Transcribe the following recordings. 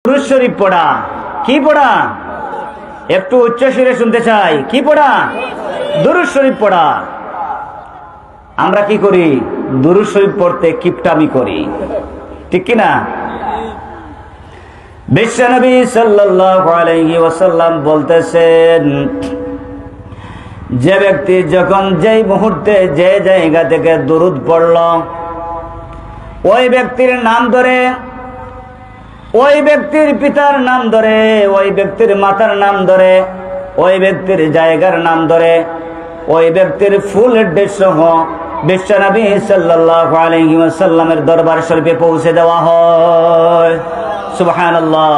দুরূদ শরীফ পড়া। কি পড়া? একটু উচ্চ সুরে শুনতে চাই। কি পড়া? দুরূদ শরীফ পড়া। আমরা কি করি? দুরূদ শরীফ পড়তে কিপটামি করি, ঠিক কি না? বিশ্বনবী সাল্লাল্লাহু আলাইহি ওয়াসাল্লাম বলতেছেন, যে ব্যক্তি যখন যেই মুহূর্তে যে জায়গা থেকে দুরূদ পড়ল, ওই ব্যক্তির নাম ধরে, ওই ব্যক্তির পিতার নাম ধরে, ওই ব্যক্তির মাতার নাম ধরে, ওই ব্যক্তির জায়গার নাম ধরে, ওই ব্যক্তির ফুল এড্রেস সহ বিশ্বনবী সাল্লাল্লাহু আলাইহি ওয়াসাল্লামের দরবার শরীফে পৌঁছে দেওয়া হয়। সুবহানাল্লাহ।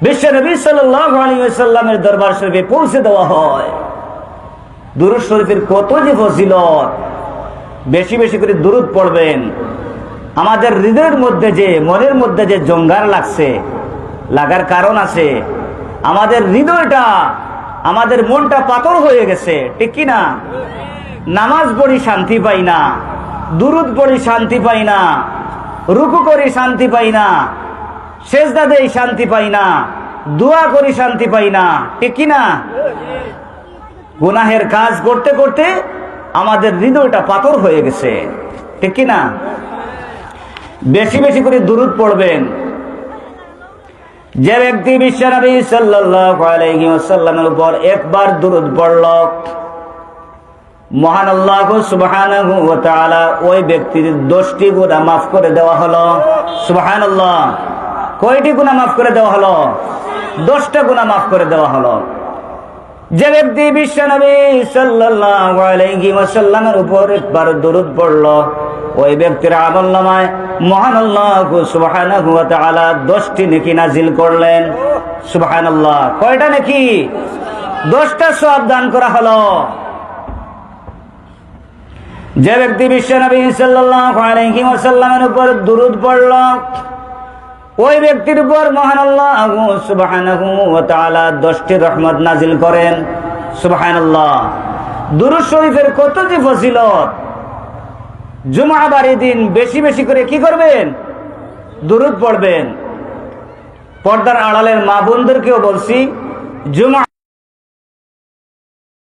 বিশ্বনবী সাল্লাল্লাহু আলাইহি ওয়াসাল্লামের দরবার শরীফে পৌঁছে দেওয়া হয়। দুরূদ শরীফের কত যে ফজিলত! বেশি বেশি করে দুরূদ পড়বেন। আমাদের হৃদয়ের মধ্যে যে, মনের মধ্যে যে জঙ্গার লাগছে, লাগার কারণ আছে। আমাদের হৃদয়টা, আমাদের মনটা পাথর হয়ে গেছে, ঠিক কি না? নামাজ পড়ি শান্তি পাই না, দুরূদ পড়ি শান্তি পাই না, রুকু করি শান্তি পাই না, সেজদা দেই শান্তি পাই না, দোয়া করি শান্তি পাই না, ঠিক কি না? গুনাহের কাজ করতে করতে আমাদের হৃদয়টা পাথর হয়ে গেছে, ঠিক কি না? বেশি বেশি করে দুরূদ পড়বেন। যে ব্যক্তি বিশ্বনবী সাল্লাল্লাহু আলাইহি ওয়াসাল্লামের উপর একবার দুরূদ পড়ল, মহান আল্লাহ সুবহানাহু ওয়া তাআলা ওই ব্যক্তির 10টি গুনাহ মাফ করে দেওয়া হলো। সুবহানাল্লাহ। কয়টি গুনাহ মাফ করে দেওয়া হলো? 10টা গুনাহ মাফ করে দেওয়া হলো। যে ব্যক্তি বিশ্বনবী সাল্লাল্লাহু আলাইহি ওয়াসাল্লামের উপর একবার দুরূদ পড়ল, ওই ব্যক্তির আমলনামায় মহান আল্লাহ সুবহানাহু ওয়া তাআলা 10টি নেকি নাজিল করলেন। সুবহানাল্লাহ। কয়টা নেকি? 10টা সওয়াব দান করা হলো। যে ব্যক্তি বিশ্বনবী সাল্লাল্লাহু আলাইহি ওয়াসাল্লামের উপর দুরূদ পড়ল, ওই ব্যক্তির উপর মহান আল্লাহ সুবহানাহু ওয়া তাআলা 10টি রহমত নাজিল করেন। সুবহানাল্লাহ। দুরূদ শরীফের কত যে ফজিলত! জুমআবারের দিন বেশি বেশি করে কি করবেন? দুরূদ পড়বেন। পর্দার আড়ালের মা বোনদেরকেও বলছি, জুমআ